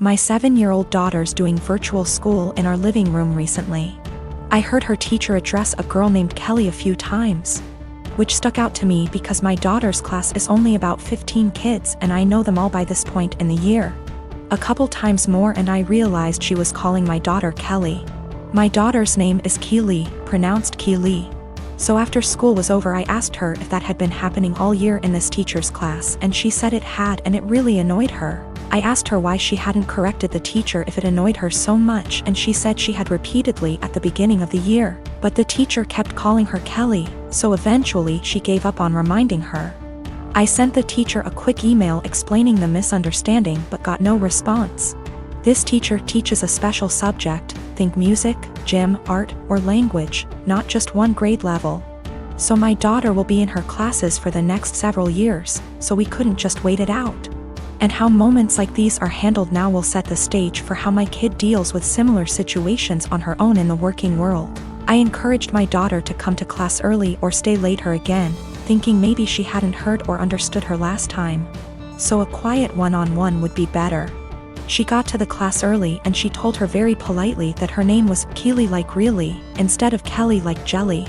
My 7-year-old daughter's doing virtual school in our living room recently. I heard her teacher address a girl named Kelly a few times, which stuck out to me because my daughter's class is only about 15 kids and I know them all by this point in the year. A couple times more and I realized she was calling my daughter Kelly. My daughter's name is Keely, pronounced Keely. So after school was over I asked her if that had been happening all year in this teacher's class and she said it had and it really annoyed her. I asked her why she hadn't corrected the teacher if it annoyed her so much and she said she had repeatedly at the beginning of the year, but the teacher kept calling her Kelly, so eventually she gave up on reminding her. I sent the teacher a quick email explaining the misunderstanding but got no response. This teacher teaches a special subject, think music, gym, art, or language, not just one grade level. So my daughter will be in her classes for the next several years, so we couldn't just wait it out. And how moments like these are handled now will set the stage for how my kid deals with similar situations on her own in the working world. I encouraged my daughter to come to class early or stay later again, thinking maybe she hadn't heard or understood her last time. So a quiet one-on-one would be better. She got to the class early and she told her very politely that her name was Keely like really, instead of Kelly like jelly.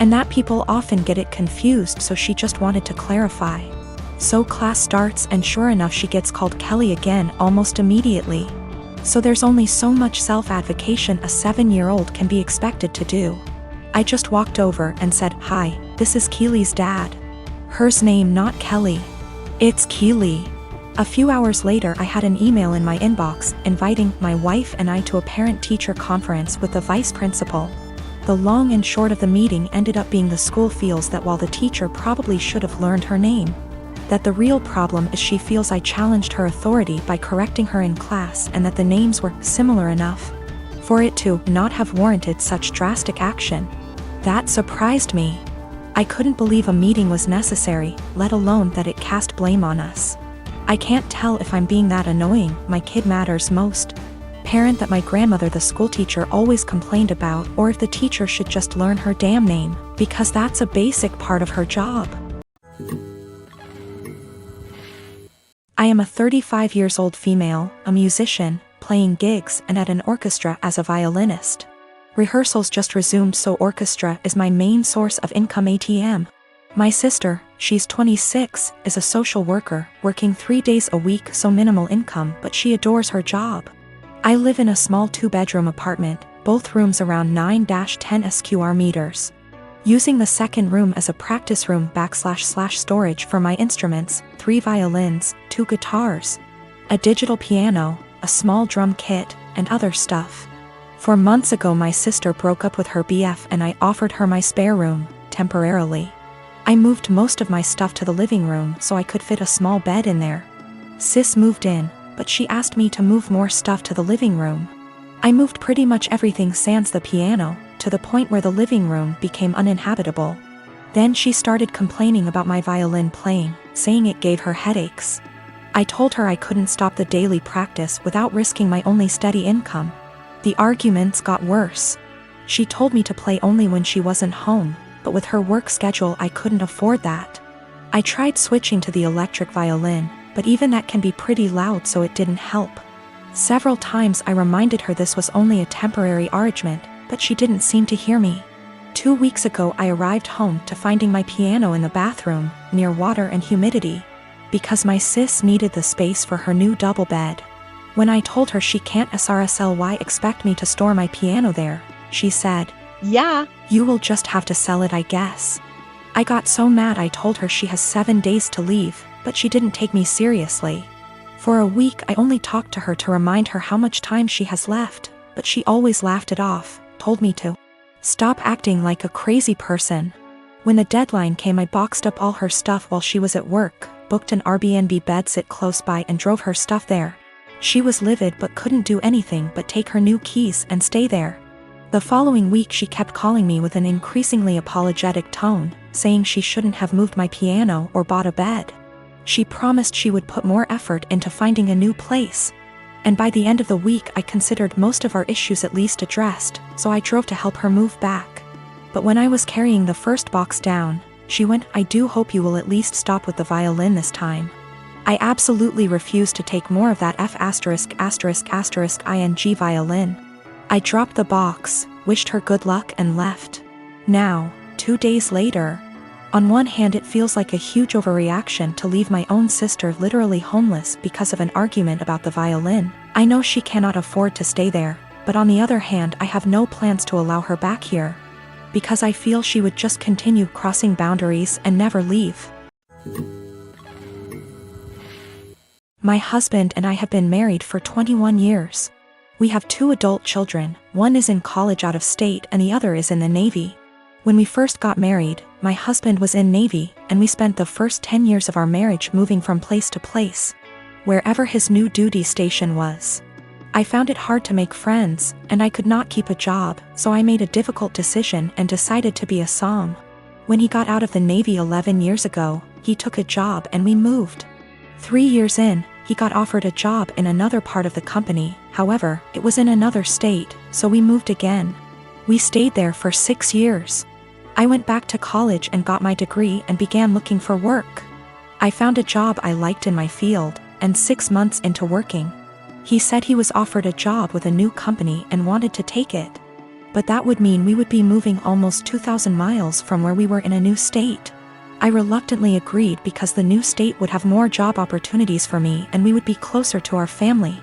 And that people often get it confused, so she just wanted to clarify. So class starts and sure enough she gets called Kelly again almost immediately. So there's only so much self-advocation a 7-year-old can be expected to do. I just walked over and said, "Hi, this is Keely's dad. Hers name not Kelly. It's Keely." A few hours later I had an email in my inbox inviting my wife and I to a parent-teacher conference with the vice principal. The long and short of the meeting ended up being the school feels that while the teacher probably should have learned her name, that the real problem is she feels I challenged her authority by correcting her in class and that the names were similar enough for it to not have warranted such drastic action. That surprised me. I couldn't believe a meeting was necessary, let alone that it cast blame on us. I can't tell if I'm being that annoying, my kid matters most parent that my grandmother the school teacher always complained about, or if the teacher should just learn her damn name, because that's a basic part of her job. I am a 35 years old female, a musician, playing gigs and at an orchestra as a violinist. Rehearsals just resumed, so orchestra is my main source of income ATM. My sister, she's 26, is a social worker, working 3 days a week, so minimal income, but she adores her job. I live in a small 2-bedroom apartment, both rooms around 9-10 square meters. Using the second room as a practice room / storage for my instruments, 3 violins, 2 guitars, a digital piano, a small drum kit, and other stuff. 4 months ago my sister broke up with her BF and I offered her my spare room, temporarily. I moved most of my stuff to the living room so I could fit a small bed in there. Sis moved in, but she asked me to move more stuff to the living room. I moved pretty much everything sans the piano, to the point where the living room became uninhabitable. Then she started complaining about my violin playing, saying it gave her headaches. I told her I couldn't stop the daily practice without risking my only steady income. The arguments got worse. She told me to play only when she wasn't home, but with her work schedule I couldn't afford that. I tried switching to the electric violin, but even that can be pretty loud, so it didn't help. Several times I reminded her this was only a temporary arrangement, but she didn't seem to hear me. 2 weeks ago I arrived home to finding my piano in the bathroom, near water and humidity, because my sis needed the space for her new double bed. When I told her she can't SRSLY expect me to store my piano there, she said, "Yeah, you will just have to sell it, I guess." I got so mad I told her she has 7 days to leave, but she didn't take me seriously. For a week I only talked to her to remind her how much time she has left, but she always laughed it off, told me to stop acting like a crazy person. When the deadline came I boxed up all her stuff while she was at work, booked an Airbnb bedsit close by and drove her stuff there. She was livid but couldn't do anything but take her new keys and stay there. The following week she kept calling me with an increasingly apologetic tone, saying she shouldn't have moved my piano or bought a bed. She promised she would put more effort into finding a new place. And by the end of the week I considered most of our issues at least addressed, so I drove to help her move back. But when I was carrying the first box down, she went, "I do hope you will at least stop with the violin this time." I absolutely refused to take more of that ****ing violin. I dropped the box, wished her good luck and left. Now, 2 days later. On one hand, it feels like a huge overreaction to leave my own sister literally homeless because of an argument about the violin. I know she cannot afford to stay there, but on the other hand, I have no plans to allow her back here, because I feel she would just continue crossing boundaries and never leave. My husband and I have been married for 21 years. We have 2 adult children, one is in college out of state and the other is in the Navy. When we first got married, my husband was in Navy, and we spent the first 10 years of our marriage moving from place to place, wherever his new duty station was. I found it hard to make friends, and I could not keep a job, so I made a difficult decision and decided to be a som. When he got out of the Navy 11 years ago, he took a job and we moved. 3 years in, he got offered a job in another part of the company, however, it was in another state, so we moved again. We stayed there for 6 years. I went back to college and got my degree and began looking for work. I found a job I liked in my field, and 6 months into working, he said he was offered a job with a new company and wanted to take it. But that would mean we would be moving almost 2,000 miles from where we were in a new state. I reluctantly agreed because the new state would have more job opportunities for me and we would be closer to our family,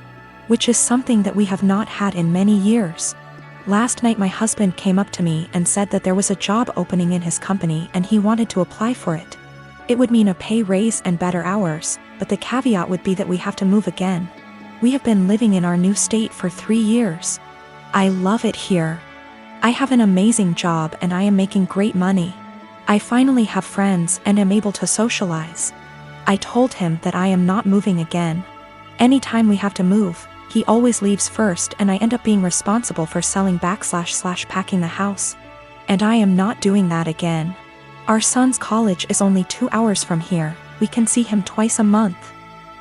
which is something that we have not had in many years. Last night my husband came up to me and said that there was a job opening in his company and he wanted to apply for it. It would mean a pay raise and better hours, but the caveat would be that we have to move again. We have been living in our new state for 3 years. I love it here. I have an amazing job and I am making great money. I finally have friends and am able to socialize. I told him that I am not moving again. Anytime we have to move, he always leaves first and I end up being responsible for selling / packing the house. And I am not doing that again. Our son's college is only 2 hours from here. We can see him twice a month.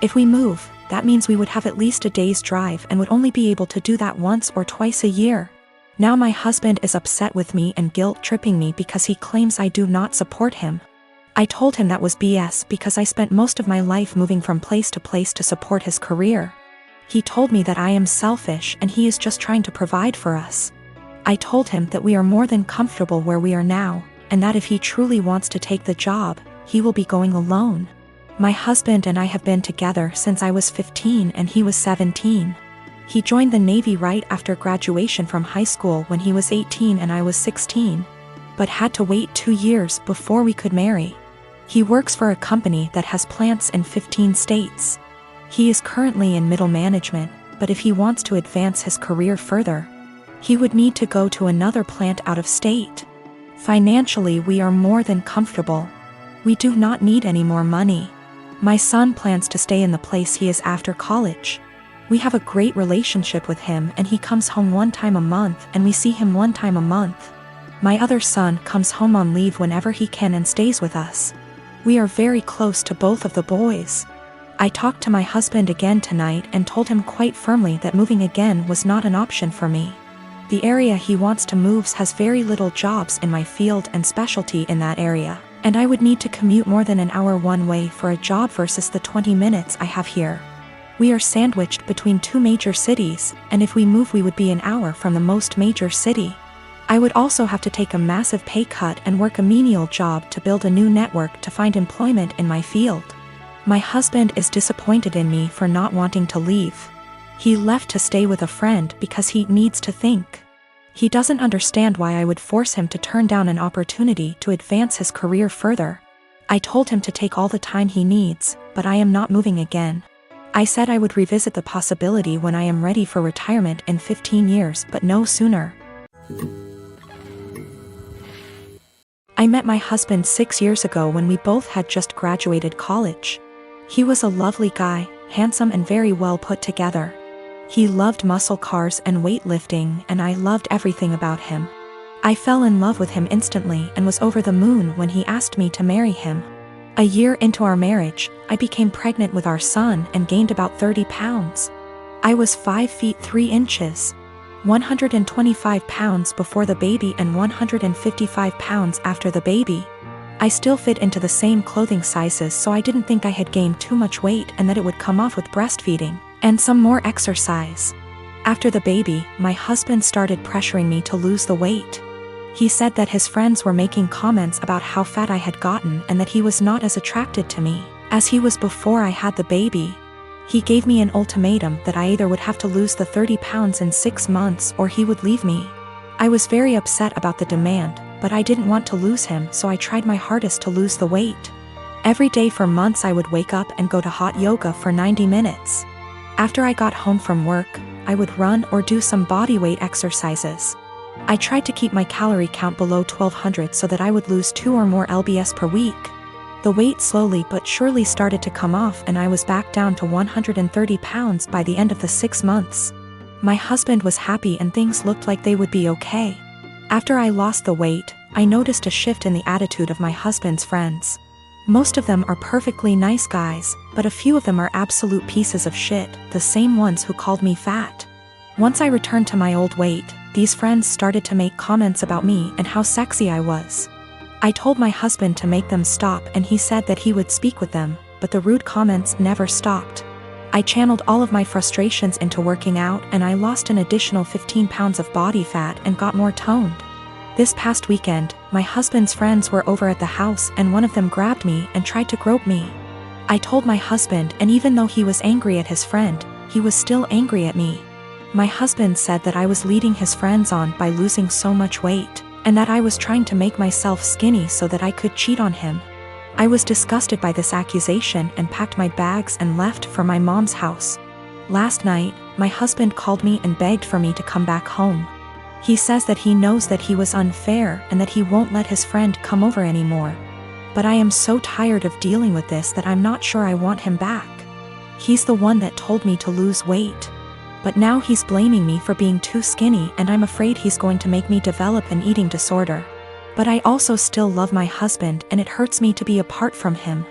If we move, that means we would have at least a day's drive and would only be able to do that once or twice a year. Now my husband is upset with me and guilt-tripping me because he claims I do not support him. I told him that was BS because I spent most of my life moving from place to place to support his career. He told me that I am selfish and he is just trying to provide for us. I told him that we are more than comfortable where we are now, and that if he truly wants to take the job, he will be going alone. My husband and I have been together since I was 15 and he was 17. He joined the Navy right after graduation from high school when he was 18 and I was 16, but had to wait 2 years before we could marry. He works for a company that has plants in 15 states. He is currently in middle management, but if he wants to advance his career further, he would need to go to another plant out of state. Financially, we are more than comfortable. We do not need any more money. My son plans to stay in the place he is after college. We have a great relationship with him and he comes home 1 time a month and we see him 1 time a month. My other son comes home on leave whenever he can and stays with us. We are very close to both of the boys. I talked to my husband again tonight and told him quite firmly that moving again was not an option for me. The area he wants to move has very little jobs in my field and specialty in that area, and I would need to commute more than an hour one way for a job versus the 20 minutes I have here. We are sandwiched between 2 major cities, and if we move we would be an hour from the most major city. I would also have to take a massive pay cut and work a menial job to build a new network to find employment in my field. My husband is disappointed in me for not wanting to leave. He left to stay with a friend because he needs to think. He doesn't understand why I would force him to turn down an opportunity to advance his career further. I told him to take all the time he needs, but I am not moving again. I said I would revisit the possibility when I am ready for retirement in 15 years, but no sooner. I met my husband 6 years ago when we both had just graduated college. He was a lovely guy, handsome and very well put together. He loved muscle cars and weightlifting, and I loved everything about him. I fell in love with him instantly and was over the moon when he asked me to marry him. A year into our marriage, I became pregnant with our son and gained about 30 pounds. I was 5 feet 3 inches, 125 pounds before the baby and 155 pounds after the baby. I still fit into the same clothing sizes, so I didn't think I had gained too much weight and that it would come off with breastfeeding and some more exercise. After the baby, my husband started pressuring me to lose the weight. He said that his friends were making comments about how fat I had gotten and that he was not as attracted to me as he was before I had the baby. He gave me an ultimatum that I either would have to lose the 30 pounds in 6 months or he would leave me. I was very upset about the demand, but I didn't want to lose him, so I tried my hardest to lose the weight. Every day for months I would wake up and go to hot yoga for 90 minutes. After I got home from work, I would run or do some bodyweight exercises. I tried to keep my calorie count below 1200 so that I would lose 2 or more lbs per week. The weight slowly but surely started to come off and I was back down to 130 pounds by the end of the 6 months. My husband was happy and things looked like they would be okay. After I lost the weight, I noticed a shift in the attitude of my husband's friends. Most of them are perfectly nice guys, but a few of them are absolute pieces of shit, the same ones who called me fat. Once I returned to my old weight, these friends started to make comments about me and how sexy I was. I told my husband to make them stop and he said that he would speak with them, but the rude comments never stopped. I channeled all of my frustrations into working out and I lost an additional 15 pounds of body fat and got more toned. This past weekend, my husband's friends were over at the house and one of them grabbed me and tried to grope me. I told my husband, and even though he was angry at his friend, he was still angry at me. My husband said that I was leading his friends on by losing so much weight, and that I was trying to make myself skinny so that I could cheat on him. I was disgusted by this accusation and packed my bags and left for my mom's house. Last night, my husband called me and begged for me to come back home. He says that he knows that he was unfair and that he won't let his friend come over anymore. But I am so tired of dealing with this that I'm not sure I want him back. He's the one that told me to lose weight. But now he's blaming me for being too skinny and I'm afraid he's going to make me develop an eating disorder. But I also still love my husband and it hurts me to be apart from him.